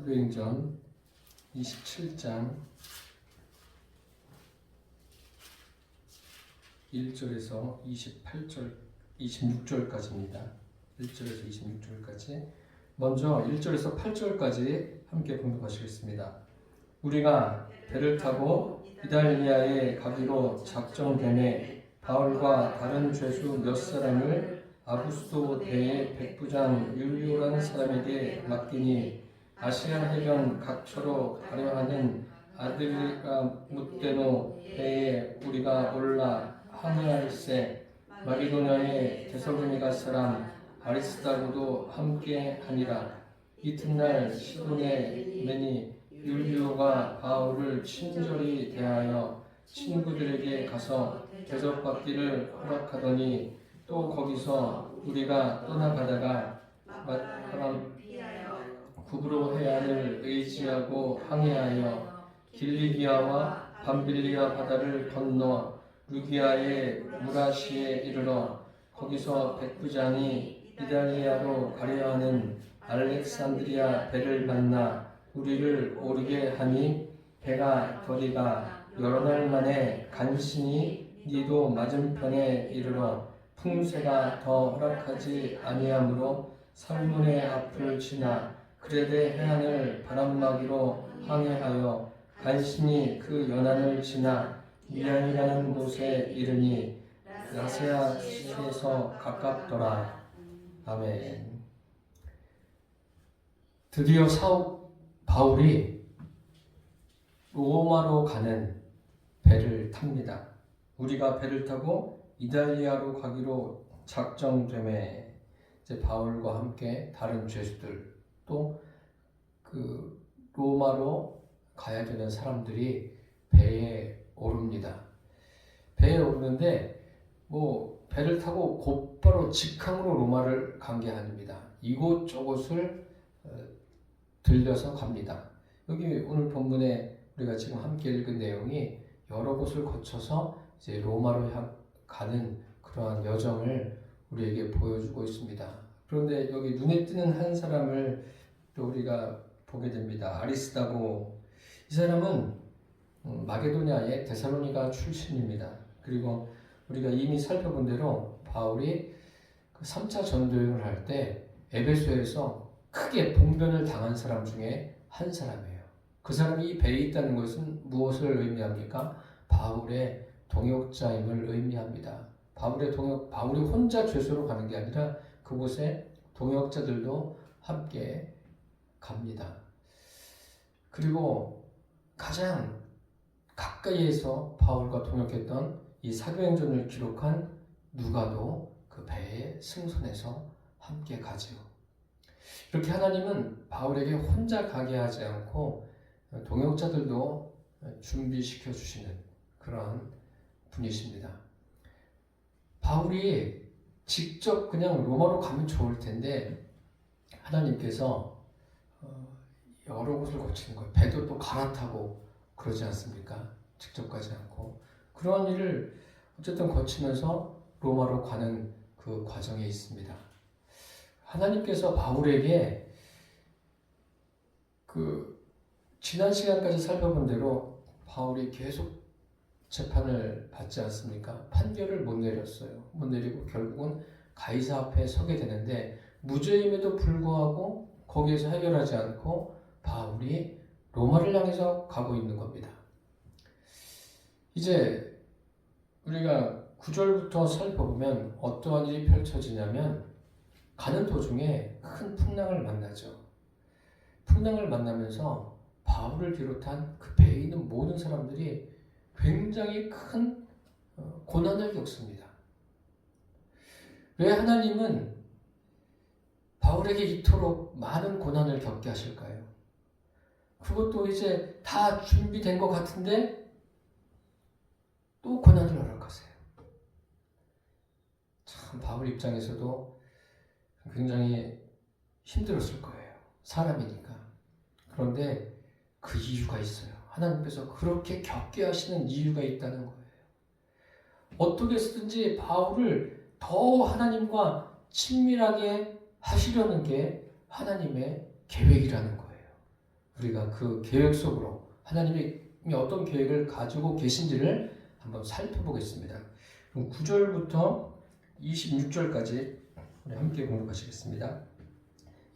사도행전 27장 1절에서 26절까지입니다. 1절에서 26절까지. 먼저 1절에서 8절까지 함께 공독하시겠습니다. 우리가 배를 타고 이달리아에 가기로 작정되매 바울과 다른 죄수 몇 사람을 아구스도 대의 백부장 율리오라는 사람에게 맡기니 아시아 해변 각처로 가려 하는 아드리가무떼노 배에 우리가 올라 항해할세. 마게도냐의 데살로니가 사람 아리스다고도 함께 하니라. 이튿날 시돈의 매니 율리오가 바울을 친절히 대하여 친구들에게 가서 대접받기를 허락하더니 또 거기서 우리가 떠나가다가 구브로 해안을 의지하고 항해하여 길리기아와 밤빌리아 바다를 건너 루기아의 무라시에 이르러 거기서 백부장이 이달리아로 가려 하는 알렉산드리아 배를 만나 우리를 오르게 하니 배가 거리가 여러 날 만에 간신히 니도 맞은편에 이르러 풍세가 더 허락하지 아니하므로 살문의 앞을 지나 그레데 해안을 바람막이로 항해하여 간신히 그 연안을 지나 미안이라는 곳에 이르니 라세아에서 가깝더라. 아멘. 드디어 바울이 로마로 가는 배를 탑니다. 우리가 배를 타고 이달리아로 가기로 작정되매 이제 바울과 함께 다른 죄수들 또 그 로마로 가야 되는 사람들이 배에 오릅니다. 배에 오르는데 배를 타고 곧바로 직항으로 로마를 간 게 아닙니다. 이곳저곳을 들려서 갑니다. 여기 오늘 본문에 우리가 지금 함께 읽은 내용이 여러 곳을 거쳐서 이제 로마로 가는 그러한 여정을 우리에게 보여주고 있습니다. 그런데 여기 눈에 띄는 한 사람을 또 우리가 보게 됩니다. 아리스다고. 이 사람은 마게도냐의 데살로니가 출신입니다. 그리고 우리가 이미 살펴본 대로 바울이 그 3차 전도여행을 할 때 에베소에서 크게 봉변을 당한 사람 중에 한 사람이에요. 그 사람이 이 배에 있다는 것은 무엇을 의미합니까? 바울의 동역자임을 의미합니다. 바울이 혼자 죄수로 가는 게 아니라 그곳에 동역자들도 함께 갑니다. 그리고 가장 가까이에서 바울과 동역했던 이 사도행전을 기록한 누가도 그 배에 승선해서 함께 가지요. 이렇게 하나님은 바울에게 혼자 가게 하지 않고 동역자들도 준비시켜 주시는 그런 분이십니다. 바울이 직접 그냥 로마로 가면 좋을 텐데 하나님께서 여러 곳을 거치는 거예요. 배도 또 갈아타고 그러지 않습니까? 직접 가지 않고 그러한 일을 어쨌든 거치면서 로마로 가는 그 과정에 있습니다. 하나님께서 바울에게 지난 시간까지 살펴본 대로 바울이 계속 재판을 받지 않습니까? 판결을 못 내렸어요. 못 내리고 결국은 가이사 앞에 서게 되는데 무죄임에도 불구하고 거기에서 해결하지 않고 바울이 로마를 향해서 가고 있는 겁니다. 이제 우리가 9절부터 살펴보면 어떠한 일이 펼쳐지냐면 가는 도중에 큰 풍랑을 만나죠. 풍랑을 만나면서 바울을 비롯한 그 배에 있는 모든 사람들이 굉장히 큰 고난을 겪습니다. 왜 하나님은 바울에게 이토록 많은 고난을 겪게 하실까요? 그것도 이제 다 준비된 것 같은데 또 고난을 허락하세요. 참 바울 입장에서도 굉장히 힘들었을 거예요. 사람이니까. 그런데 그 이유가 있어요. 하나님께서 그렇게 겪게 하시는 이유가 있다는 거예요. 어떻게 해서든지 바울을 더 하나님과 친밀하게 하시려는 게 하나님의 계획이라는 거예요. 우리가 그 계획 속으로 하나님이 어떤 계획을 가지고 계신지를 한번 살펴보겠습니다. 그럼 9절부터 26절까지 우리 함께 공독하시겠습니다.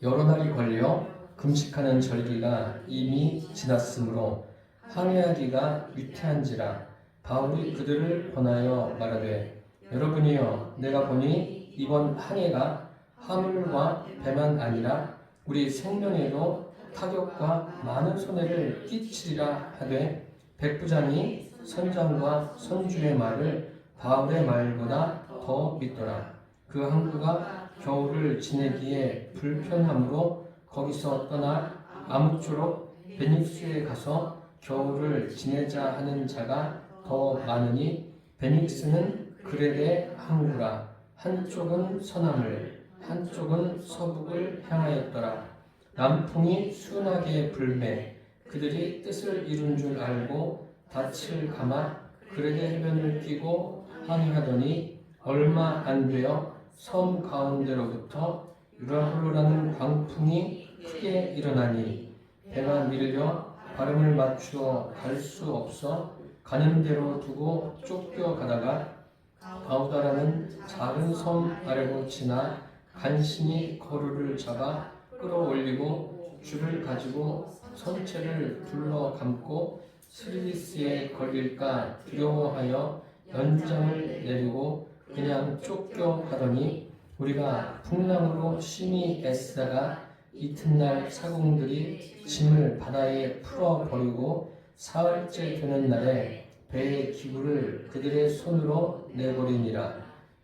여러 날이 걸려 금식하는 절기가 이미 지났으므로 항해하기가 위태한지라 바울이 그들을 권하여 말하되 여러분이여 내가 보니 이번 항해가 화물과 배만 아니라 우리 생명에도 타격과 많은 손해를 끼치리라 하되 백부장이 선장과 선주의 말을 바울의 말보다 더 믿더라. 그 항구가 겨울을 지내기에 불편함으로 거기서 떠나 아무쪼록 베닉스에 가서 겨울을 지내자 하는 자가 더 많으니 베닉스는 그레데 항구라. 한쪽은 서남을 한쪽은 서북을 향하였더라. 남풍이 순하게 불매 그들이 뜻을 이룬 줄 알고 닻을 감아 그레데 해변을 끼고 항해하더니 얼마 안 되어 섬 가운데로부터 유라홀로라는 광풍이 크게 일어나니 배가 밀려 발음을 맞추어 갈 수 없어 가는 대로 두고 쫓겨가다가 가우다라는 작은 섬 아래로 지나 간신히 거루를 잡아 끌어올리고 줄을 가지고 선체를 둘러 감고 스리리스에 걸릴까 두려워하여 연장을 내리고 그냥 쫓겨가더니 우리가 풍랑으로 심히 애쓰다가 이튿날 사공들이 짐을 바다에 풀어버리고 사흘째 되는 날에 배의 기구를 그들의 손으로 내버리니라.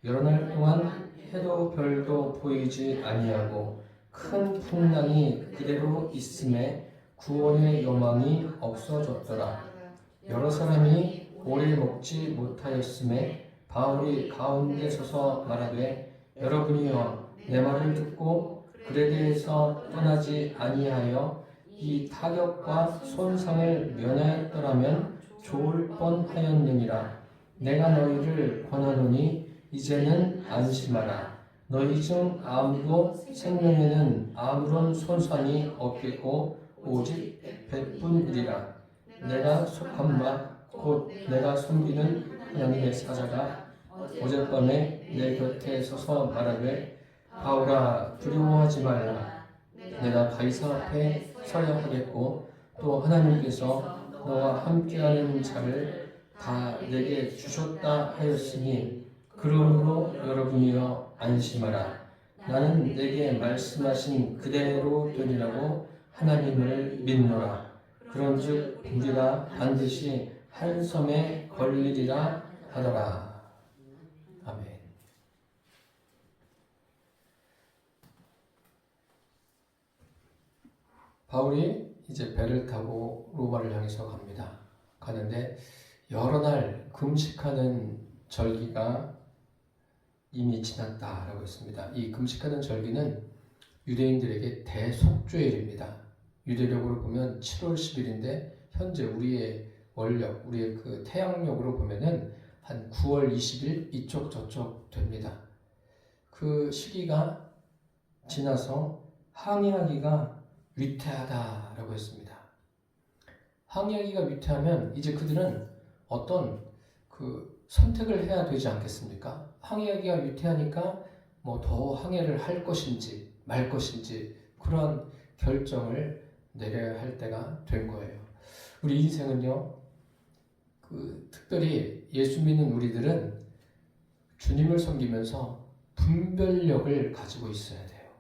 여러 날 동안 해도 별도 보이지 아니하고 큰 풍랑이 그대로 있음에 구원의 여망이 없어졌더라. 여러 사람이 오래 먹지 못하였음에 바울이 가운데 서서 말하되 여러분이여 내 말을 듣고 그레데에서 떠나지 아니하여 이 타격과 손상을 면하였더라면 좋을 뻔하였느니라. 내가 너희를 권하노니 이제는 안심하라. 너희 중 아무도 생명에는 아무런 손상이 없겠고 오직 백분이리라. 내가 속한 바 곧 내가 섬기는 하나님의 사자가 어젯밤에 내 곁에 서서 말하되 바울아 두려워하지 말라. 내가 가이사 앞에 서야 하겠고 또 하나님께서 너와 함께하는 자를 다 내게 주셨다 하였으니 그러므로 여러분이여 안심하라. 나는 내게 말씀하신 그대로 되리라고 하나님을 믿노라. 그런즉 우리가 반드시 한 섬에 걸리리라 하더라. 아멘. 바울이 이제 배를 타고 로마를 향해서 갑니다. 가는데 여러 날 금식하는 절기가 이미 지났다라고 했습니다. 이 금식하는 절기는 유대인들에게 대속죄일입니다. 유대력으로 보면 7월 10일인데 현재 우리의 원력, 우리의 그 태양력으로 보면은 한 9월 20일 이쪽 저쪽 됩니다. 그 시기가 지나서 항해하기가 위태하다라고 했습니다. 항해하기가 위태하면 이제 그들은 어떤 그 선택을 해야 되지 않겠습니까? 항해하기가 위태하니까 뭐 더 항해를 할 것인지 말 것인지 그런 결정을 내려야 할 때가 된 거예요. 우리 인생은요, 특별히 예수 믿는 우리들은 주님을 섬기면서 분별력을 가지고 있어야 돼요.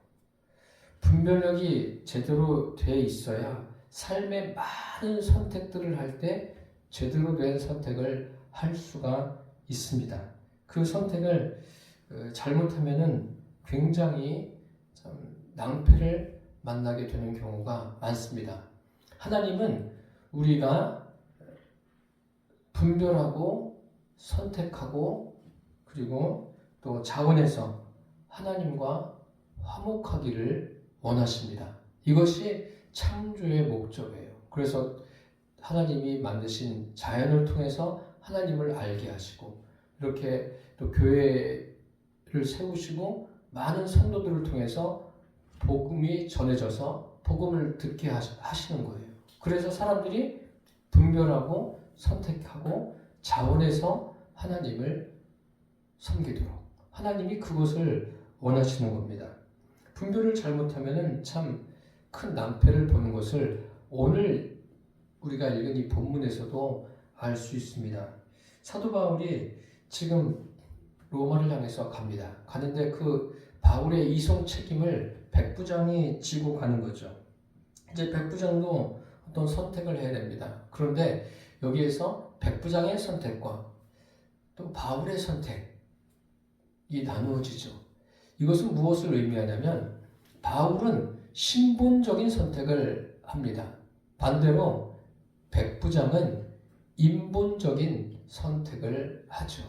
분별력이 제대로 돼 있어야 삶의 많은 선택들을 할 때 제대로 된 선택을 할 수가 있습니다. 그 선택을 잘못하면은 굉장히 참 낭패를 만나게 되는 경우가 많습니다. 하나님은 우리가 분별하고 선택하고 그리고 또 자원해서 하나님과 화목하기를 원하십니다. 이것이 창조의 목적이에요. 그래서 하나님이 만드신 자연을 통해서 하나님을 알게 하시고 이렇게 또 교회를 세우시고 많은 성도들을 통해서 복음이 전해져서 복음을 듣게 하시는 거예요. 그래서 사람들이 분별하고 선택하고 자원해서 하나님을 섬기도록 하나님이 그것을 원하시는 겁니다. 분별을 잘못하면 참 큰 낭패를 보는 것을 오늘 우리가 읽은 이 본문에서도 알 수 있습니다. 사도 바울이 지금 로마를 향해서 갑니다. 가는데 그 바울의 이송 책임을 백부장이 지고 가는 거죠. 이제 백부장도 어떤 선택을 해야 됩니다. 그런데 여기에서 백부장의 선택과 또 바울의 선택이 나누어지죠. 이것은 무엇을 의미하냐면 바울은 신분적인 선택을 합니다. 반대로 백부장은 인본적인 선택을 하죠.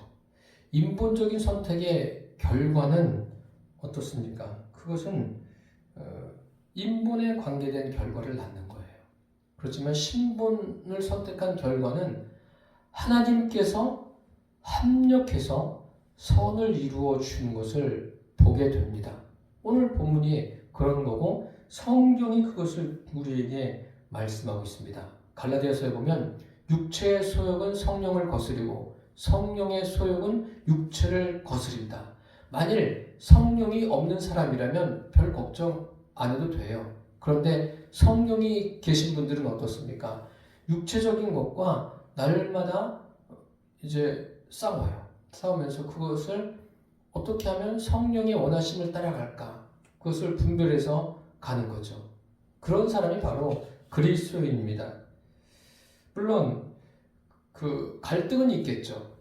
인본적인 선택의 결과는 어떻습니까? 그것은 인본에 관계된 결과를 낳는 거예요. 그렇지만 신분을 선택한 결과는 하나님께서 합력해서 선을 이루어 주는 것을 보게 됩니다. 오늘 본문이 그런 거고 성경이 그것을 우리에게 말씀하고 있습니다. 갈라디아서에 보면 육체의 소욕은 성령을 거스리고 성령의 소욕은 육체를 거스린다. 만일 성령이 없는 사람이라면 별 걱정 안 해도 돼요. 그런데 성령이 계신 분들은 어떻습니까? 육체적인 것과 날마다 이제 싸우면서 그것을 어떻게 하면 성령의 원하심을 따라갈까? 그것을 분별해서 가는 거죠. 그런 사람이 바로 그리스도인입니다. 물론 그 갈등은 있겠죠.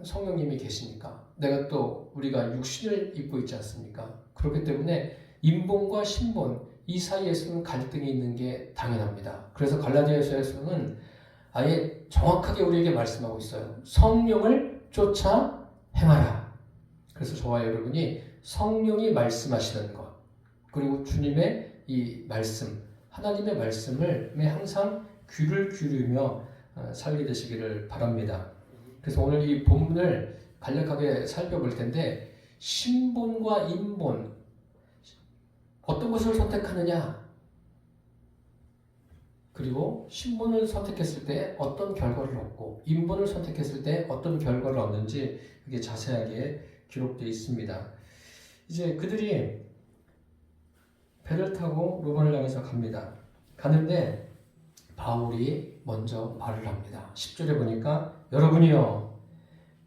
성령님이 계시니까. 내가 또 우리가 육신을 입고 있지 않습니까? 그렇기 때문에 인본과 신본 이 사이에서는 갈등이 있는 게 당연합니다. 그래서 갈라디아서에서는 아예 정확하게 우리에게 말씀하고 있어요. 성령을 쫓아 행하라. 그래서 저와 여러분이 성령이 말씀하시는 것 그리고 주님의 이 말씀 하나님의 말씀을 항상 귀를 기울이며 살게 되시기를 바랍니다. 그래서 오늘 이 본문을 간략하게 살펴볼 텐데 신본과 인본 어떤 것을 선택하느냐 그리고 신본을 선택했을 때 어떤 결과를 얻고 인본을 선택했을 때 어떤 결과를 얻는지 그게 자세하게 기록되어 있습니다. 이제 그들이 배를 타고 로마를 향해서 갑니다. 가는데 바울이 먼저 말을 합니다. 10절에 보니까 여러분이요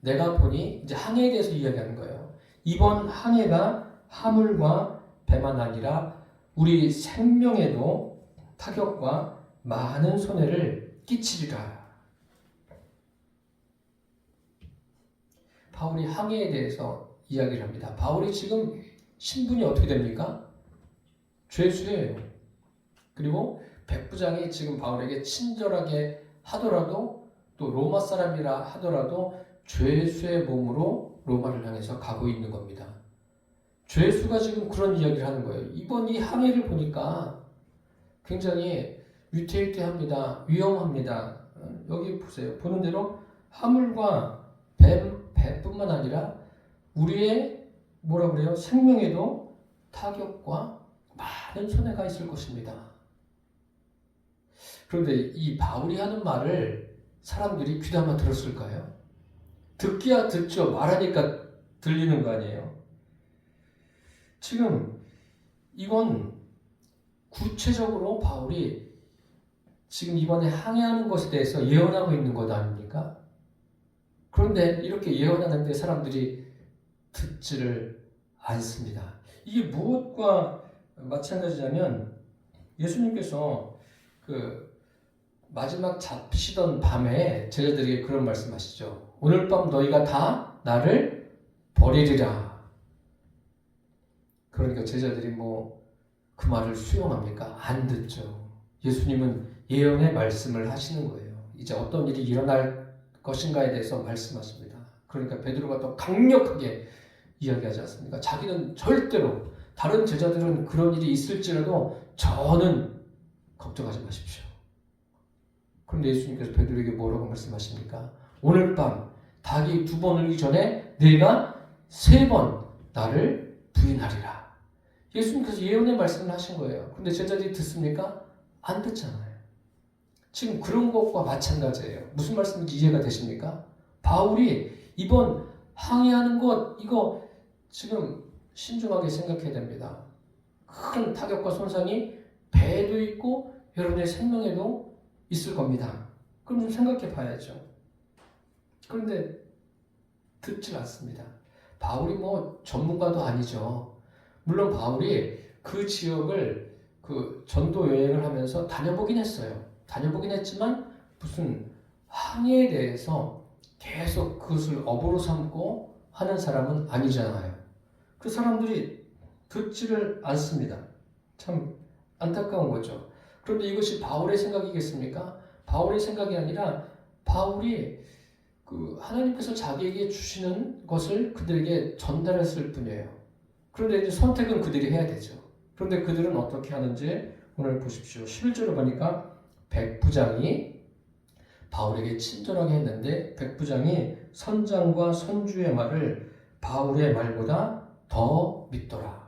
내가 보니 이제 항해에 대해서 이야기하는 거예요. 이번 항해가 화물과 배만 아니라 우리 생명에도 타격과 많은 손해를 끼치리라. 바울이 항해에 대해서 이야기를 합니다. 바울이 지금 신분이 어떻게 됩니까? 죄수예요. 그리고 백부장이 지금 바울에게 친절하게 하더라도 또 로마 사람이라 하더라도 죄수의 몸으로 로마를 향해서 가고 있는 겁니다. 죄수가 지금 그런 이야기를 하는 거예요. 이번 이 항해를 보니까 굉장히 위태위태합니다. 위험합니다. 여기 보세요. 보는 대로 화물과 배뿐만 아니라 우리의 뭐라 그래요? 생명에도 타격과 많은 손해가 있을 것입니다. 그런데 이 바울이 하는 말을 사람들이 귀담아 들었을까요? 듣기야 듣죠. 말하니까 들리는 거 아니에요? 지금 이건 구체적으로 바울이 지금 이번에 항해하는 것에 대해서 예언하고 있는 것 아닙니까? 그런데 이렇게 예언하는데 사람들이 듣지를 않습니다. 이게 무엇과 마찬가지냐면 예수님께서 그 마지막 잡시던 밤에 제자들에게 그런 말씀하시죠. 오늘 밤 너희가 다 나를 버리리라. 그러니까 제자들이 그 말을 수용합니까? 안 듣죠. 예수님은 예언의 말씀을 하시는 거예요. 이제 어떤 일이 일어날 것인가에 대해서 말씀하십니다. 그러니까 베드로가 더 강력하게 이야기하지 않습니까? 자기는 절대로 다른 제자들은 그런 일이 있을지라도 저는 걱정하지 마십시오. 그런데 예수님께서 베드로에게 뭐라고 말씀하십니까? 오늘 밤 닭이 2번 울기 전에 네가 3번 나를 부인하리라. 예수님께서 예언의 말씀을 하신 거예요. 근데 제자들이 듣습니까? 안 듣잖아요. 지금 그런 것과 마찬가지예요. 무슨 말씀인지 이해가 되십니까? 바울이 이번 항해하는 것 이거 지금 신중하게 생각해야 됩니다. 큰 타격과 손상이 배에도 있고 여러분의 생명에도 있을 겁니다. 그럼 좀 생각해 봐야죠. 그런데 듣질 않습니다. 바울이 뭐 전문가도 아니죠. 물론 바울이 그 지역을 그 전도 여행을 하면서 다녀보긴 했어요. 다녀보긴 했지만 무슨 항해에 대해서 계속 그것을 업으로 삼고 하는 사람은 아니잖아요. 그 사람들이 듣지를 않습니다. 참 안타까운 거죠. 그런데 이것이 바울의 생각이겠습니까? 바울의 생각이 아니라 바울이 그 하나님께서 자기에게 주시는 것을 그들에게 전달했을 뿐이에요. 그런데 이제 선택은 그들이 해야 되죠. 그런데 그들은 어떻게 하는지 오늘 보십시오. 11절을 보니까 백부장이 바울에게 친절하게 했는데 백부장이 선장과 선주의 말을 바울의 말보다 더 믿더라.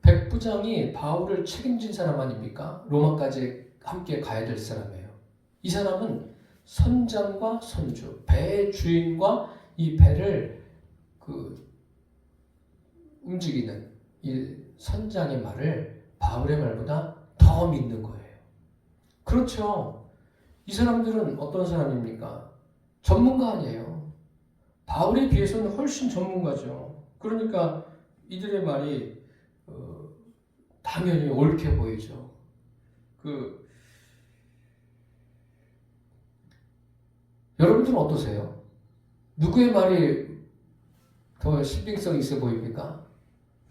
백부장이 바울을 책임진 사람 아닙니까? 로마까지 함께 가야 될 사람이에요. 이 사람은 선장과 선주, 배의 주인과 이 배를 움직이는 이 선장의 말을 바울의 말보다 더 믿는 거예요. 그렇죠. 이 사람들은 어떤 사람입니까? 전문가 아니에요. 바울에 비해서는 훨씬 전문가죠. 그러니까 이들의 말이 당연히 옳게 보이죠. 여러분들은 어떠세요? 누구의 말이 더 신빙성이 있어 보입니까?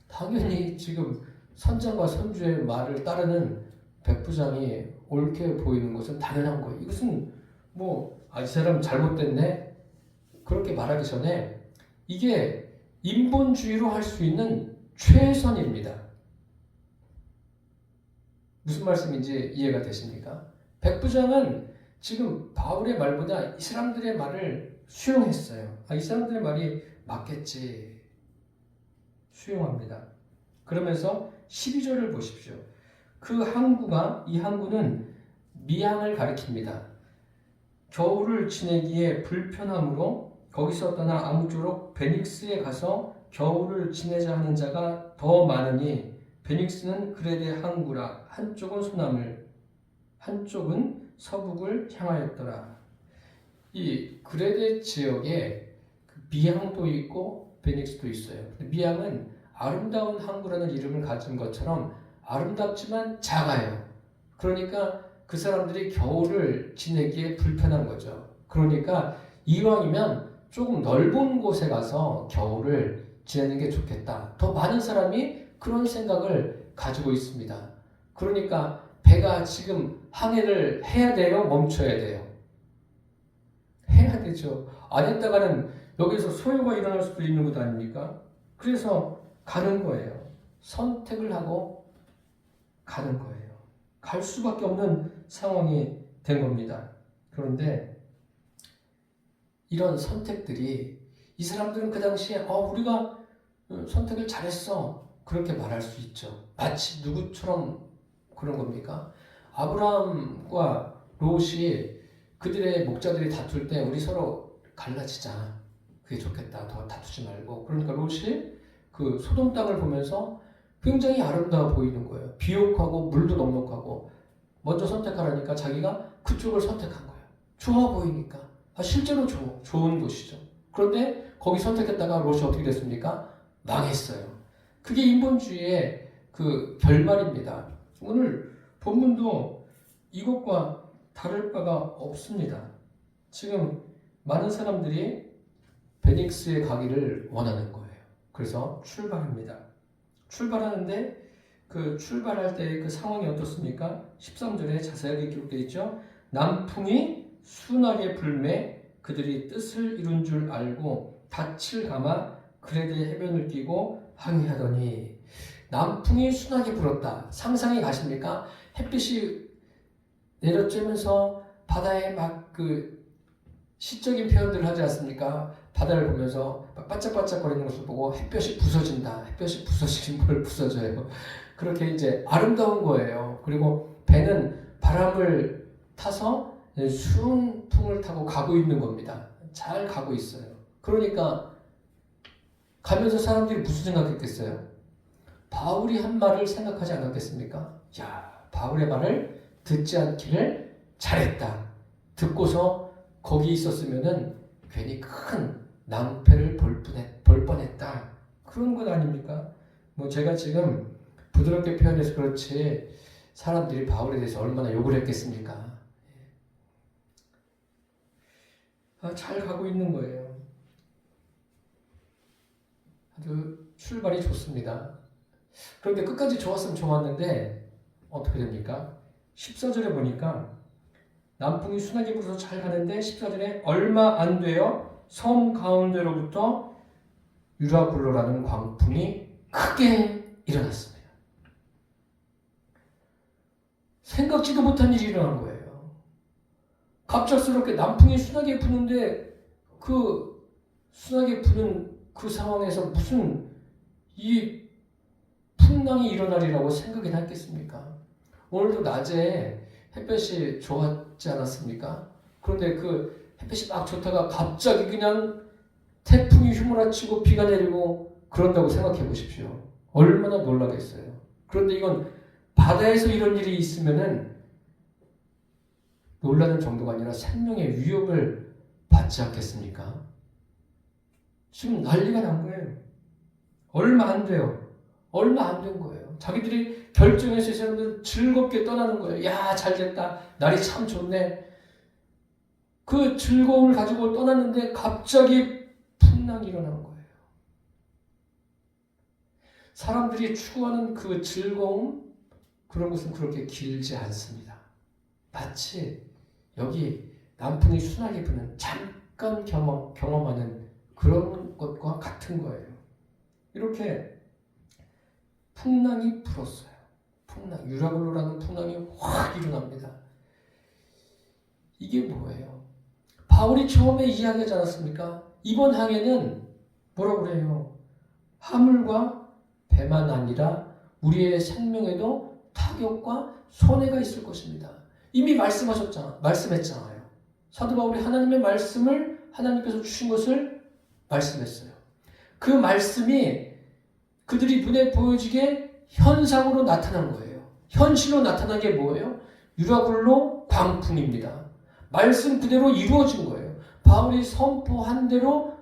당연히 지금 선장과 선주의 말을 따르는 백부장이 옳게 보이는 것은 당연한 거예요. 이것은 이 사람 잘못됐네? 그렇게 말하기 전에 이게 인본주의로 할 수 있는 최선입니다. 무슨 말씀인지 이해가 되십니까? 백부장은 지금 바울의 말보다 이 사람들의 말을 수용했어요. 이 사람들의 말이 맞겠지. 수용합니다. 그러면서 12절을 보십시오. 이 항구는 미항을 가리킵니다. 겨울을 지내기에 불편함으로 거기서 떠나 아무쪼록 베닉스에 가서 겨울을 지내자 하는 자가 더 많으니 베닉스는 그레데 항구라. 한쪽은 소남을 한쪽은 서북을 향하였더라. 이 그레데 지역에 미항도 있고 베닉스도 있어요. 미항은 아름다운 항구라는 이름을 가진 것처럼 아름답지만 작아요. 그러니까 그 사람들이 겨울을 지내기에 불편한 거죠. 그러니까 이왕이면 조금 넓은 곳에 가서 겨울을 지내는 게 좋겠다. 더 많은 사람이 그런 생각을 가지고 있습니다. 그러니까 배가 지금 항해를 해야 돼요? 멈춰야 돼요? 해야 되죠. 안 했다가는 여기서 소요가 일어날 수도 있는 것 아닙니까? 그래서 가는 거예요. 선택을 하고 가는 거예요. 갈 수밖에 없는 상황이 된 겁니다. 그런데 이런 선택들이 이 사람들은 그 당시에 우리가 선택을 잘했어. 그렇게 말할 수 있죠. 마치 누구처럼 그런 겁니까? 아브라함과 롯이 그들의 목자들이 다툴 때 우리 서로 갈라지자. 그게 좋겠다. 더 다투지 말고. 그러니까 롯이 그 소돔 땅을 보면서 굉장히 아름다워 보이는 거예요. 비옥하고 물도 넉넉하고 먼저 선택하라니까 자기가 그쪽을 선택한 거예요. 좋아 보이니까. 실제로 좋은 곳이죠. 그런데 거기 선택했다가 롯이 어떻게 됐습니까? 망했어요. 그게 인본주의의 그 결말입니다. 오늘 본문도 이것과 다를 바가 없습니다. 지금 많은 사람들이 베닉스에 가기를 원하는 거예요. 그래서 출발합니다. 출발하는데 그 출발할 때 그 상황이 어떻습니까? 13절에 자세하게 기록되어 있죠. 남풍이 순하게 불매 그들이 뜻을 이룬 줄 알고 닻을 감아 그레데 해변을 끼고 항해하더니 남풍이 순하게 불었다. 상상이 가십니까? 햇빛이 내려쬐면서 바다에 막 그 시적인 표현들을 하지 않습니까? 바다를 보면서 반짝반짝거리는 것을 보고 햇볕이 부서진다. 햇볕이 부서지긴 뭘 부서져요. 그렇게 이제 아름다운 거예요. 그리고 배는 바람을 타서 순풍을 타고 가고 있는 겁니다. 잘 가고 있어요. 그러니까 가면서 사람들이 무슨 생각했겠어요? 바울이 한 말을 생각하지 않았겠습니까? 야, 바울의 말을 듣지 않기를 잘했다. 듣고서 거기 있었으면은 괜히 큰 낭패를 볼 뻔했다. 그런 것 아닙니까? 뭐 제가 지금 부드럽게 표현해서 그렇지 사람들이 바울에 대해서 얼마나 욕을 했겠습니까? 잘 가고 있는 거예요. 아주 출발이 좋습니다. 그런데 끝까지 좋았으면 좋았는데 어떻게 됩니까? 14절에 보니까 남풍이 순하게 불어서 잘 가는데 14절에 얼마 안 돼요. 섬 가운데로부터 유라굴로라는 광풍이 크게 일어났습니다. 생각지도 못한 일이 일어난 거예요. 갑작스럽게 남풍이 순하게 부는데 그 순하게 부는 그 상황에서 무슨 이 풍랑이 일어나리라고 생각이나 했겠습니까? 오늘도 낮에 햇볕이 좋았지 않았습니까? 그런데 그 햇볕이 막 좋다가 갑자기 그냥 태풍이 휘몰아치고 비가 내리고 그런다고 생각해 보십시오. 얼마나 놀라겠어요. 그런데 이건 바다에서 이런 일이 있으면은 놀라는 정도가 아니라 생명의 위협을 받지 않겠습니까? 지금 난리가 난 거예요. 얼마 안 돼요. 얼마 안 된 거예요. 자기들이 결정해서 이 사람들은 즐겁게 떠나는 거예요. 야, 잘 됐다. 날이 참 좋네. 그 즐거움을 가지고 떠났는데 갑자기 풍랑이 일어난 거예요. 사람들이 추구하는 그 즐거움, 그런 것은 그렇게 길지 않습니다. 마치 여기 남풍이 순하게 부는 잠깐 경험하는 그런 것과 같은 거예요. 이렇게 풍랑이 불었어요. 유라굴로라는 풍랑이 확 일어납니다. 이게 뭐예요? 바울이 처음에 이야기하지 않았습니까? 이번 항해는 뭐라고 그래요? 화물과 배만 아니라 우리의 생명에도 타격과 손해가 있을 것입니다. 이미 말씀했잖아요. 사도 바울이 하나님의 말씀을 하나님께서 주신 것을 말씀했어요. 그 말씀이 그들이 눈에 보여지게 현상으로 나타난 거예요. 현실로 나타난 게 뭐예요? 유라굴로 광풍입니다. 말씀 그대로 이루어진 거예요. 바울이 선포한 대로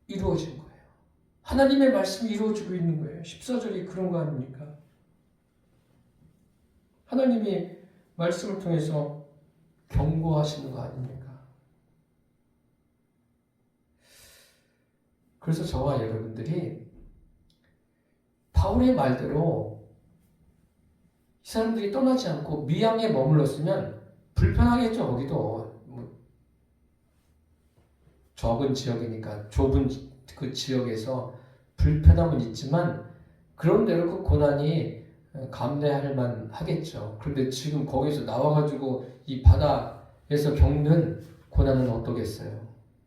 이루어진 거예요. 하나님의 말씀이 이루어지고 있는 거예요. 14절이 그런 거 아닙니까? 하나님이 말씀을 통해서 경고하시는 거 아닙니까? 그래서 저와 여러분들이 바울의 말대로 이 사람들이 떠나지 않고 미양에 머물렀으면 불편하겠죠. 거기도 적은 지역이니까 좁은 그 지역에서 불편함은 있지만 그런대로 그 고난이 감내할 만 하겠죠. 그런데 지금 거기서 나와가지고 이 바다에서 겪는 고난은 어떠겠어요?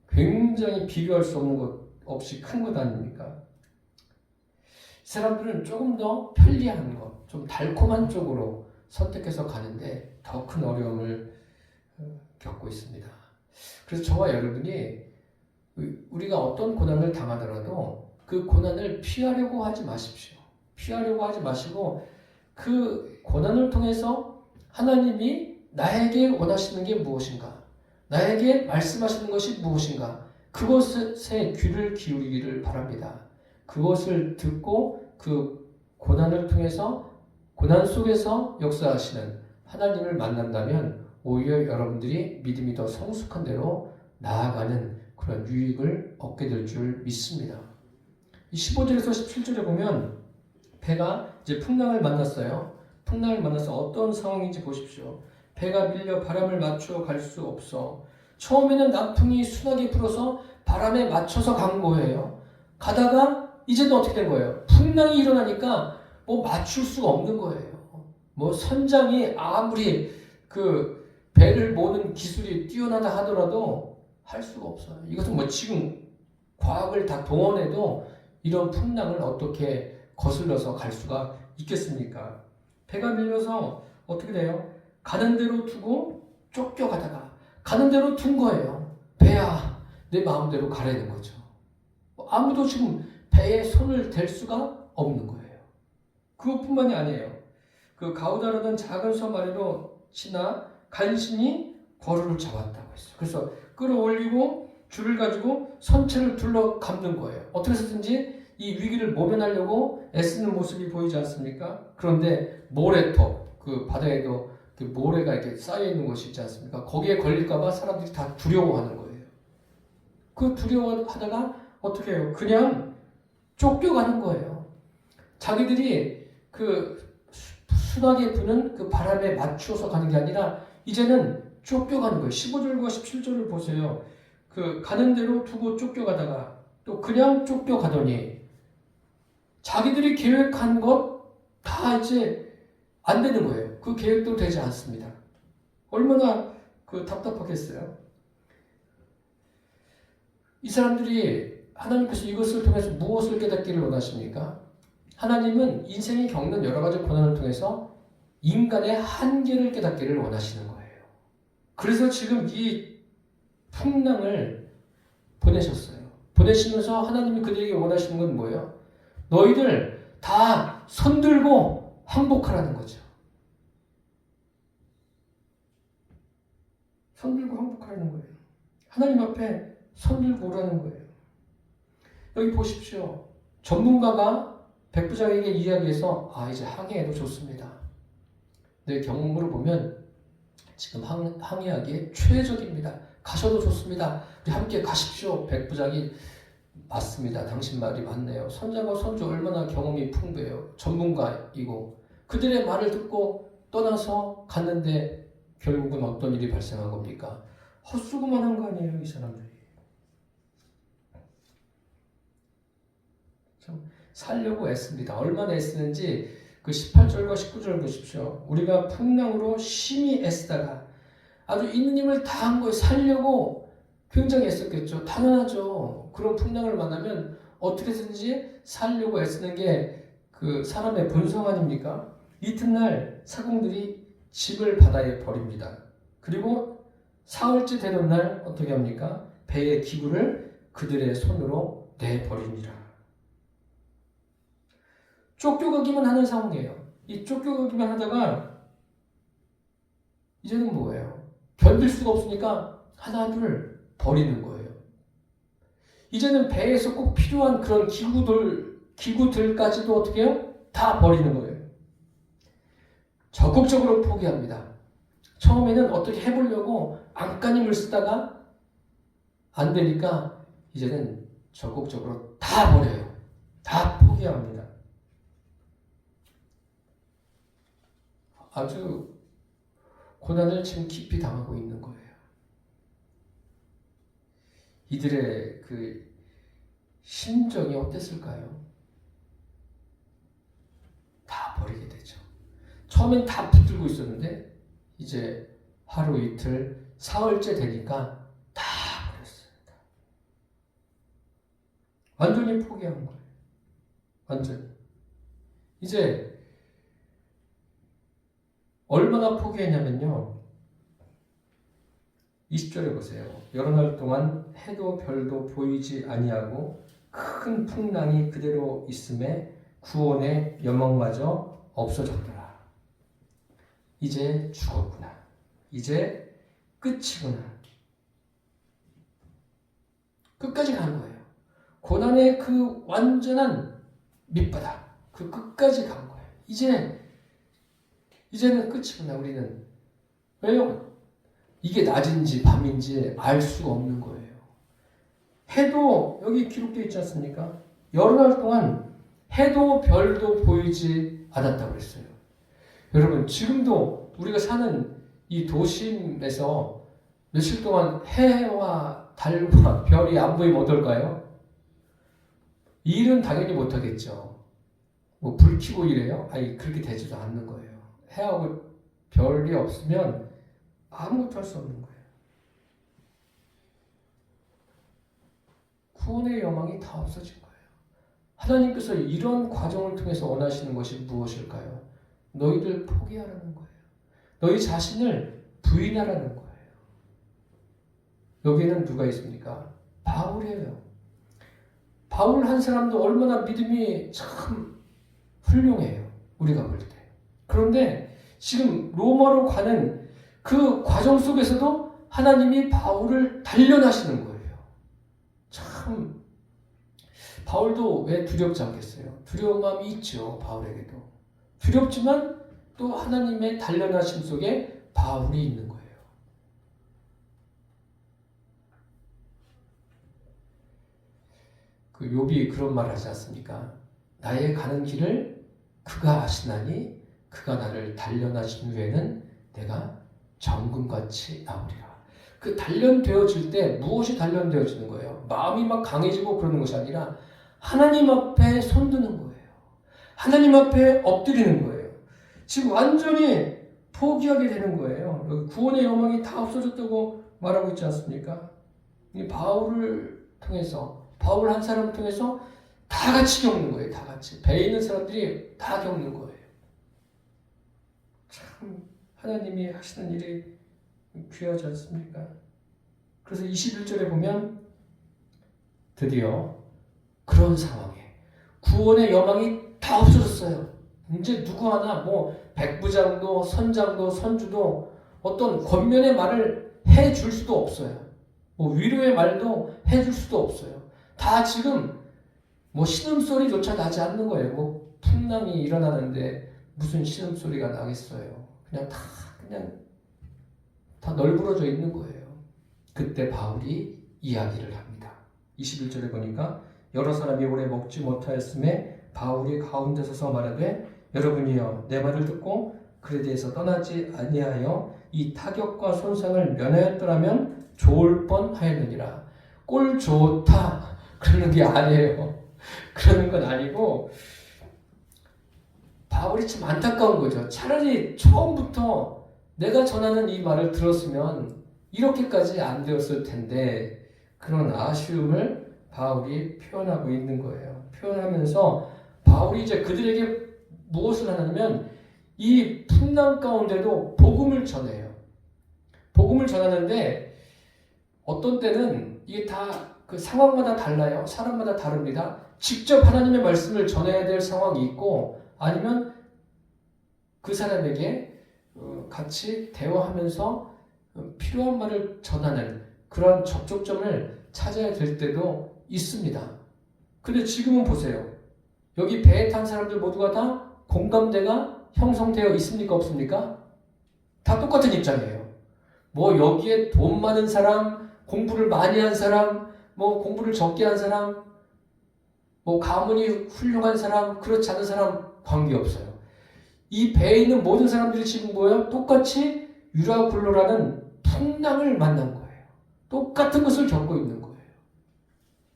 굉장히 비교할 수 없는 것 없이 큰 것 아닙니까? 이 사람들은 조금 더 편리한 것, 좀 달콤한 쪽으로 선택해서 가는데 더 큰 어려움을 겪고 있습니다. 그래서 저와 여러분이 우리가 어떤 고난을 당하더라도 그 고난을 피하려고 하지 마십시오. 피하려고 하지 마시고 그 고난을 통해서 하나님이 나에게 원하시는 게 무엇인가? 나에게 말씀하시는 것이 무엇인가? 그것에 귀를 기울이기를 바랍니다. 그것을 듣고 그 고난을 통해서 고난 속에서 역사하시는 하나님을 만난다면 오히려 여러분들이 믿음이 더 성숙한 대로 나아가는 그런 유익을 얻게 될 줄 믿습니다. 15절에서 17절에 보면 배가 이제 풍랑을 만났어요. 풍랑을 만나서 어떤 상황인지 보십시오. 배가 밀려 바람을 맞추어 갈 수 없어. 처음에는 남풍이 순하게 불어서 바람에 맞춰서 간 거예요. 가다가 이제는 어떻게 된 거예요? 풍랑이 일어나니까 뭐 맞출 수가 없는 거예요. 뭐 선장이 아무리 그 배를 모는 기술이 뛰어나다 하더라도 할 수가 없어요. 이것은 뭐 지금 과학을 다 동원해도 이런 풍랑을 어떻게 거슬러서 갈 수가 있겠습니까? 배가 밀려서 어떻게 돼요? 가는 대로 두고 쫓겨가다가 가는 대로 둔 거예요. 배야, 내 마음대로 가라는 거죠. 아무도 지금 배에 손을 댈 수가 없는 거예요. 그것뿐만이 아니에요. 그 가우다라는 작은 섬 아래로 지나 간신히 거루를 잡았다고 했어요. 그래서 끌어올리고 줄을 가지고 선체를 둘러 감는 거예요. 어떻게 해서든지 이 위기를 모면하려고 애쓰는 모습이 보이지 않습니까? 그런데 모래톱, 그 바다에도 그 모래가 이렇게 쌓여 있는 곳이 있지 않습니까? 거기에 걸릴까봐 사람들이 다 두려워하는 거예요. 그 두려워하다가 어떻게 해요? 그냥 쫓겨가는 거예요. 자기들이 그 순하게 부는 그 바람에 맞추어서 가는 게 아니라 이제는 쫓겨가는 거예요. 15절과 17절을 보세요. 그 가는 대로 두고 쫓겨가다가 또 그냥 쫓겨가더니 자기들이 계획한 것 다 이제 안 되는 거예요. 그 계획도 되지 않습니다. 얼마나 그 답답하겠어요. 이 사람들이 하나님께서 이것을 통해서 무엇을 깨닫기를 원하십니까? 하나님은 인생이 겪는 여러 가지 고난을 통해서 인간의 한계를 깨닫기를 원하시는 거예요. 그래서 지금 이 풍랑을 보내셨어요. 보내시면서 하나님이 그들에게 원하시는 건 뭐예요? 너희들 다 손들고 항복하라는 거죠. 손들고 항복하라는 거예요. 하나님 앞에 손들고 오라는 거예요. 여기 보십시오. 전문가가 백부장에게 이야기해서 이제 항해해도 좋습니다. 내 경험으로 보면 지금 항해하기에 최적입니다. 가셔도 좋습니다. 우리 함께 가십시오. 백부장이 맞습니다. 당신 말이 맞네요. 선장과 선주 얼마나 경험이 풍부해요. 전문가이고 그들의 말을 듣고 떠나서 갔는데 결국은 어떤 일이 발생한 겁니까? 헛수고만 한 거 아니에요, 이 사람들이. 참 살려고 애씁니다. 얼마나 애쓰는지 그 18절과 19절 보십시오. 우리가 풍랑으로 심히 애쓰다가 아주 있는 힘을 다한 거에 살려고 굉장히 애썼겠죠. 당연하죠. 그런 풍랑을 만나면 어떻게든지 살려고 애쓰는 게 그 사람의 본성 아닙니까? 이튿날 사공들이 집을 바다에 버립니다. 그리고 사흘째 되는 날 어떻게 합니까? 배의 기구를 그들의 손으로 내버립니다. 쫓겨가기만 하는 상황이에요. 이 쫓겨가기만 하다가 이제는 뭐예요? 견딜 수가 없으니까 하나둘 버리는 거예요. 이제는 배에서 꼭 필요한 그런 기구들까지도 어떻게 해요? 다 버리는 거예요. 적극적으로 포기합니다. 처음에는 어떻게 해보려고 안간힘을 쓰다가 안 되니까 이제는 적극적으로 다 버려요. 다 포기합니다. 아주 고난을 지금 깊이 당하고 있는 거예요. 이들의 그 심정이 어땠을까요? 다 버리게 되죠. 처음엔 다 붙들고 있었는데 이제 하루 이틀 사흘째 되니까 다 버렸습니다. 완전히 포기한 거예요. 완전히. 이제 얼마나 포기했냐면요. 20절에 보세요. 여러 날 동안 해도 별도 보이지 아니하고 큰 풍랑이 그대로 있음에 구원의 여망마저 없어졌더라. 이제 죽었구나. 이제 끝이구나. 끝까지 간 거예요. 고난의 그 완전한 밑바닥, 그 끝까지 간 거예요. 이제는 끝이구나. 우리는. 왜요? 이게 낮인지 밤인지 알 수가 없는 거예요. 해도 여기 기록되어 있지 않습니까? 여러 날 동안 해도 별도 보이지 않았다고 그랬어요. 여러분 지금도 우리가 사는 이 도심에서 며칠 동안 해와 달과 별이 안 보이면 어떨까요? 일은 당연히 못하겠죠. 뭐 불 켜고 일해요? 그렇게 되지도 않는 거예요. 해하고 별이 없으면 아무것도 할 수 없는 거예요. 구원의 여망이 다 없어진 거예요. 하나님께서 이런 과정을 통해서 원하시는 것이 무엇일까요? 너희들 포기하라는 거예요. 너희 자신을 부인하라는 거예요. 여기에는 누가 있습니까? 바울이에요. 바울 한 사람도 얼마나 믿음이 참 훌륭해요. 우리가 볼 때. 그런데 지금 로마로 가는 그 과정 속에서도 하나님이 바울을 단련하시는 거예요. 참 바울도 왜 두렵지 않겠어요? 두려운 마음이 있죠. 바울에게도. 두렵지만 또 하나님의 단련하심 속에 바울이 있는 거예요. 그 욥이 그런 말 하지 않습니까? 나의 가는 길을 그가 아시나니 그가 나를 단련하신 후에는 내가 정금같이 나오리라. 그 단련되어질 때 무엇이 단련되어지는 거예요? 마음이 막 강해지고 그러는 것이 아니라 하나님 앞에 손드는 거예요. 하나님 앞에 엎드리는 거예요. 지금 완전히 포기하게 되는 거예요. 여기 구원의 여망이 다 없어졌다고 말하고 있지 않습니까? 이 바울을 통해서, 바울 한 사람을 통해서 다 같이 겪는 거예요. 다 같이. 배에 있는 사람들이 다 겪는 거예요. 참 하나님이 하시는 일이 귀하지 않습니까? 그래서 21절에 보면 드디어 그런 상황에 구원의 여망이 다 없어졌어요. 이제 누구 하나 뭐 백부장도 선장도 선주도 어떤 권면의 말을 해줄 수도 없어요. 뭐 위로의 말도 해줄 수도 없어요. 다 지금 뭐 신음소리조차 나지 않는 거예요. 뭐 풍랑이 일어나는데 무슨 신음소리가 나겠어요. 그냥 다 널브러져 있는 거예요. 그때 바울이 이야기를 합니다. 21절에 보니까 여러 사람이 오래 먹지 못하였음에 바울이 가운데 서서 말하되 여러분이여 내 말을 듣고 그레데에서 떠나지 아니하여 이 타격과 손상을 면하였더라면 좋을 뻔하였느니라. 꼴 좋다 그러는 게 아니에요. 그러는 건 아니고 바울이 참 안타까운 거죠. 차라리 처음부터 내가 전하는 이 말을 들었으면 이렇게까지 안 되었을 텐데 그런 아쉬움을 바울이 표현하고 있는 거예요. 표현하면서 바울이 이제 그들에게 무엇을 하냐면 이 풍랑 가운데도 복음을 전해요. 복음을 전하는데 어떤 때는 이게 다 그 상황마다 달라요. 사람마다 다릅니다. 직접 하나님의 말씀을 전해야 될 상황이 있고 아니면 그 사람에게 같이 대화하면서 필요한 말을 전하는 그런 접촉점을 찾아야 될 때도 있습니다. 근데 지금은 보세요. 여기 배에 탄 사람들 모두가 다 공감대가 형성되어 있습니까? 없습니까? 다 똑같은 입장이에요. 뭐 여기에 돈 많은 사람, 공부를 많이 한 사람, 뭐 공부를 적게 한 사람, 뭐 가문이 훌륭한 사람, 그렇지 않은 사람 관계없어요. 이 배에 있는 모든 사람들이 지금 뭐예요? 똑같이 유라굴로라는 풍랑을 만난 거예요. 똑같은 것을 겪고 있는 거예요.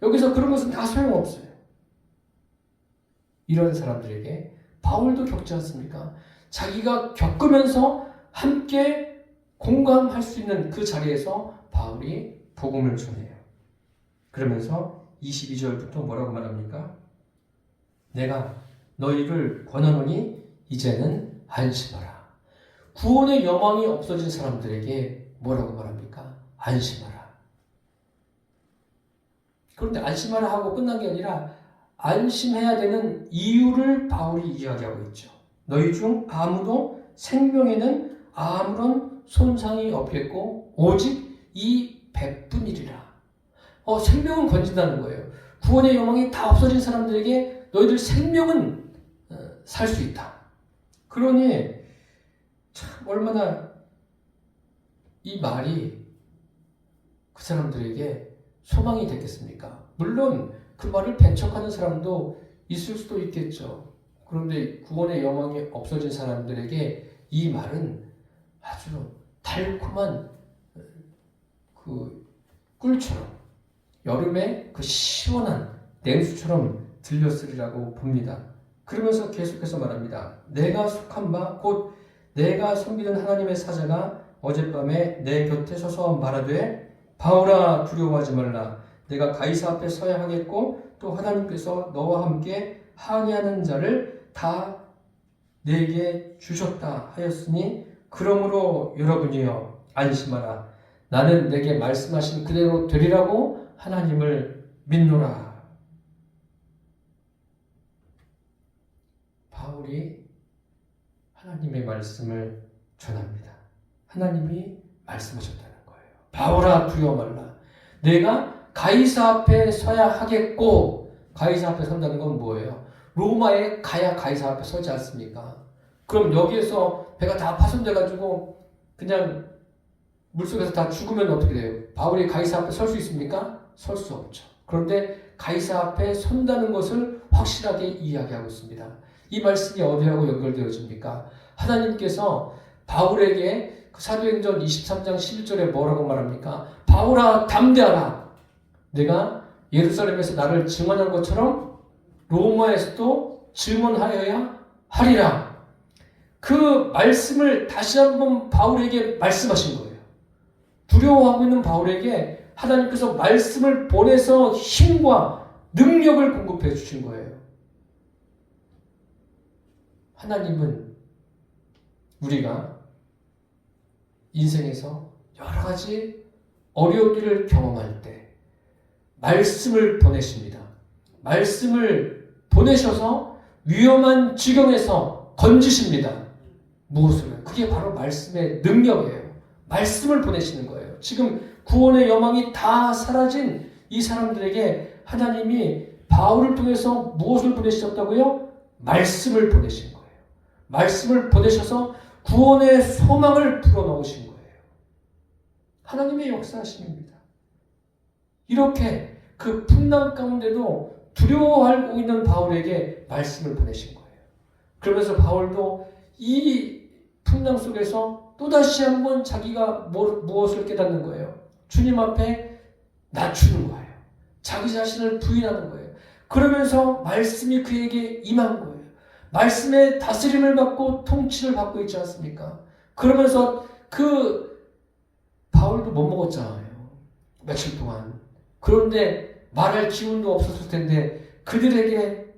여기서 그런 것은 다 소용없어요. 이런 사람들에게 바울도 겪지 않습니까? 자기가 겪으면서 함께 공감할 수 있는 그 자리에서 바울이 복음을 전해요. 그러면서 22절부터 뭐라고 말합니까? 내가 너희를 권하노니 이제는 안심하라. 구원의 여망이 없어진 사람들에게 뭐라고 말합니까? 안심하라. 그런데 안심하라 하고 끝난 게 아니라 안심해야 되는 이유를 바울이 이야기하고 있죠. 너희 중 아무도 생명에는 아무런 손상이 없겠고 오직 이 백분이리라. 생명은 건진다는 거예요. 구원의 여망이 다 없어진 사람들에게 너희들 생명은 살 수 있다. 그러니 참 얼마나 이 말이 그 사람들에게 소망이 됐겠습니까? 물론 그 말을 배척하는 사람도 있을 수도 있겠죠. 그런데 구원의 여망이 없어진 사람들에게 이 말은 아주 달콤한 그 꿀처럼 여름에 그 시원한 냉수처럼 들렸으리라고 봅니다. 그러면서 계속해서 말합니다. 내가 속한 바 곧 내가 섬기는 하나님의 사자가 어젯밤에 내 곁에 서서 말하되 바울아 두려워하지 말라. 내가 가이사 앞에 서야 하겠고 또 하나님께서 너와 함께 항의하는 자를 다 내게 주셨다 하였으니 그러므로 여러분이여 안심하라. 나는 내게 말씀하신 그대로 되리라고 하나님을 믿노라. 바울이 하나님의 말씀을 전합니다. 하나님이 말씀하셨다는 거예요. 바울아 두려워 말라. 내가 가이사 앞에 서야 하겠고, 가이사 앞에 선다는 건 뭐예요? 로마에 가야 가이사 앞에 서지 않습니까? 그럼 여기에서 배가 다 파손돼가지고 그냥 물속에서 다 죽으면 어떻게 돼요? 바울이 가이사 앞에 설 수 있습니까? 설 수 없죠. 그런데 가이사 앞에 선다는 것을 확실하게 이야기하고 있습니다. 이 말씀이 어디하고 연결되어집니까? 하나님께서 바울에게 사도행전 23장 11절에 뭐라고 말합니까? 바울아 담대하라. 내가 예루살렘에서 나를 증언한 것처럼 로마에서도 증언하여야 하리라. 그 말씀을 다시 한번 바울에게 말씀하신 거예요. 두려워하고 있는 바울에게 하나님께서 말씀을 보내서 힘과 능력을 공급해 주신 거예요. 하나님은 우리가 인생에서 여러 가지 어려운 일을 경험할 때 말씀을 보내십니다. 말씀을 보내셔서 위험한 지경에서 건지십니다. 무엇을? 그게 바로 말씀의 능력이에요. 말씀을 보내시는 거예요. 지금 구원의 여망이 다 사라진 이 사람들에게 하나님이 바울을 통해서 무엇을 보내셨다고요? 말씀을 보내신 거예요. 말씀을 보내셔서 구원의 소망을 불어넣으신 거예요. 하나님의 역사하심입니다. 이렇게 그 풍랑 가운데도 두려워하고 있는 바울에게 말씀을 보내신 거예요. 그러면서 바울도 이 풍랑 속에서 또다시 한번 자기가 무엇을 깨닫는 거예요? 주님 앞에 낮추는 거예요. 자기 자신을 부인하는 거예요. 그러면서 말씀이 그에게 임한 거예요. 말씀의 다스림을 받고 통치를 받고 있지 않습니까? 그러면서 바울도 못 먹었잖아요. 며칠 동안. 그런데 말할 기운도 없었을 텐데 그들에게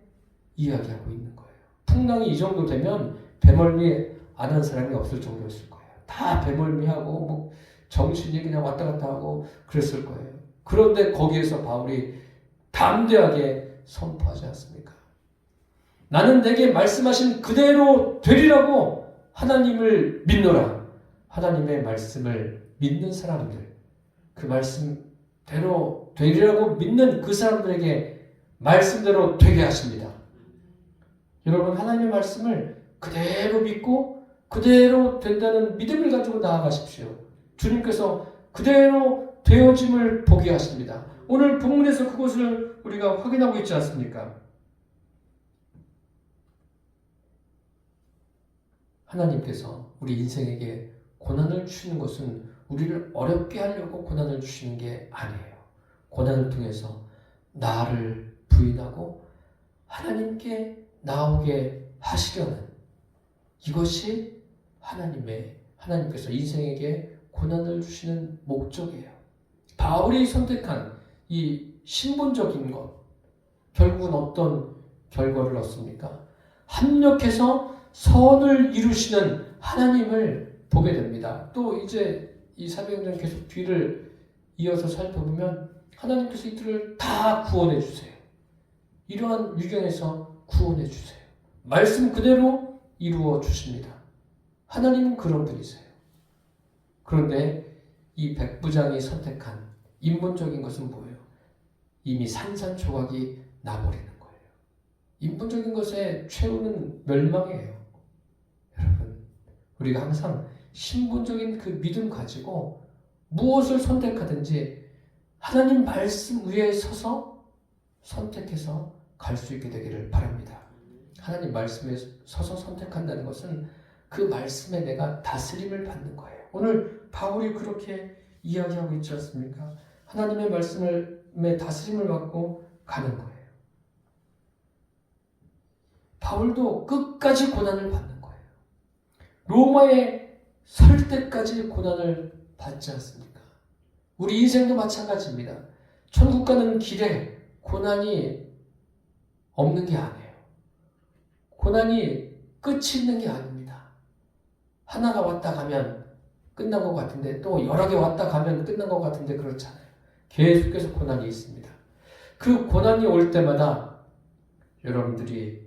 이야기하고 있는 거예요. 풍랑이 이 정도 되면 배멀미 안 한 사람이 없을 정도였을 거예요. 다 배멀미하고 정신이 그냥 왔다 갔다 하고 그랬을 거예요. 그런데 거기에서 바울이 담대하게 선포하지 않습니까? 나는 내게 말씀하신 그대로 되리라고 하나님을 믿노라. 하나님의 말씀을 믿는 사람들, 그 말씀대로 되리라고 믿는 그 사람들에게 말씀대로 되게 하십니다. 여러분, 하나님의 말씀을 그대로 믿고 그대로 된다는 믿음을 가지고 나아가십시오. 주님께서 그대로 되어짐을 보게 하십니다. 오늘 본문에서 그것을 우리가 확인하고 있지 않습니까? 하나님께서 우리 인생에게 고난을 주시는 것은 우리를 어렵게 하려고 고난을 주시는 게 아니에요. 고난을 통해서 나를 부인하고 하나님께 나오게 하시려는 이것이 하나님께서 인생에게 고난을 주시는 목적이에요. 바울이 선택한 이 신분적인 것, 결국은 어떤 결과를 얻습니까? 합력해서 선을 이루시는 하나님을 보게 됩니다. 또 이제 이 사도행전 계속 뒤를 이어서 살펴보면 하나님께서 이들을 다 구원해 주세요. 이러한 위경에서 구원해 주세요. 말씀 그대로 이루어 주십니다. 하나님은 그런 분이세요. 그런데 이 백부장이 선택한 인본적인 것은 뭐예요? 이미 산산조각이 나버리는 거예요. 인본적인 것의 최후는 멸망이에요. 여러분, 우리가 항상 신분적인 그 믿음 가지고 무엇을 선택하든지 하나님 말씀 위에 서서 선택해서 갈 수 있게 되기를 바랍니다. 하나님 말씀에 서서 선택한다는 것은 그 말씀에 내가 다스림을 받는 거예요. 오늘 바울이 그렇게 이야기하고 있지 않습니까? 하나님의 말씀에 다스림을 받고 가는 거예요. 바울도 끝까지 고난을 받는 거예요. 로마에 설 때까지 고난을 받지 않습니까? 우리 인생도 마찬가지입니다. 천국 가는 길에 고난이 없는 게 아니에요. 고난이 끝이 있는 게 아닙니다. 하나가 왔다 가면 끝난 것 같은데 또 여러 개 왔다 가면 끝난 것 같은데 그렇잖아요. 계속해서 고난이 있습니다. 그 고난이 올 때마다 여러분들이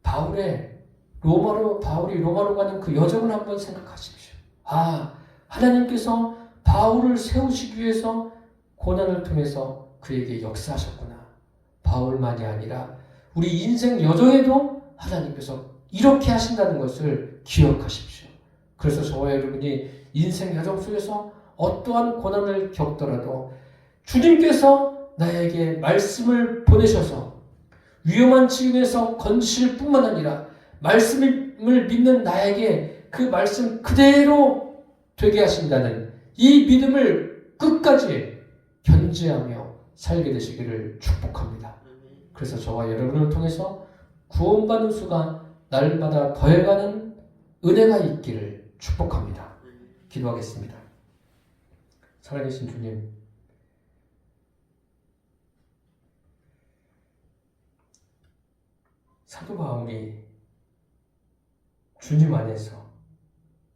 바울이 로마로 가는 그 여정을 한번 생각하십시오. 하나님께서 바울을 세우시기 위해서 고난을 통해서 그에게 역사하셨구나. 바울만이 아니라 우리 인생 여정에도 하나님께서 이렇게 하신다는 것을 기억하십시오. 그래서 저와 여러분이 인생 여정 속에서 어떠한 고난을 겪더라도 주님께서 나에게 말씀을 보내셔서 위험한 지경에서 건지실 뿐만 아니라 말씀을 믿는 나에게 그 말씀 그대로 되게 하신다는 이 믿음을 끝까지 견지하며 살게 되시기를 축복합니다. 그래서 저와 여러분을 통해서 구원받는 수가 날마다 더해가는 은혜가 있기를 축복합니다. 기도하겠습니다. 살아계신 주님, 사도 바울이 주님 안에서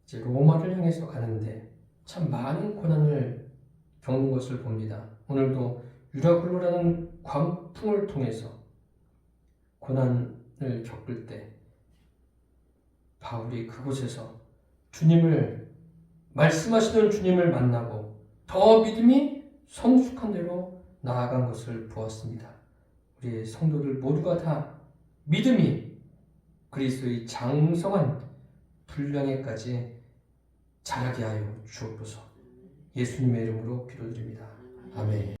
이제 로마를 향해서 가는데 참 많은 고난을 겪는 것을 봅니다. 오늘도 유라굴로라는 광풍을 통해서 고난을 겪을 때 바울이 그곳에서 말씀하시던 주님을 만나고 더 믿음이 성숙한 대로 나아간 것을 보았습니다. 우리 성도들 모두가 다 믿음이 그리스도의 장성한 분량에까지 자라게 하여 주옵소서. 예수님의 이름으로 기도드립니다. 아멘.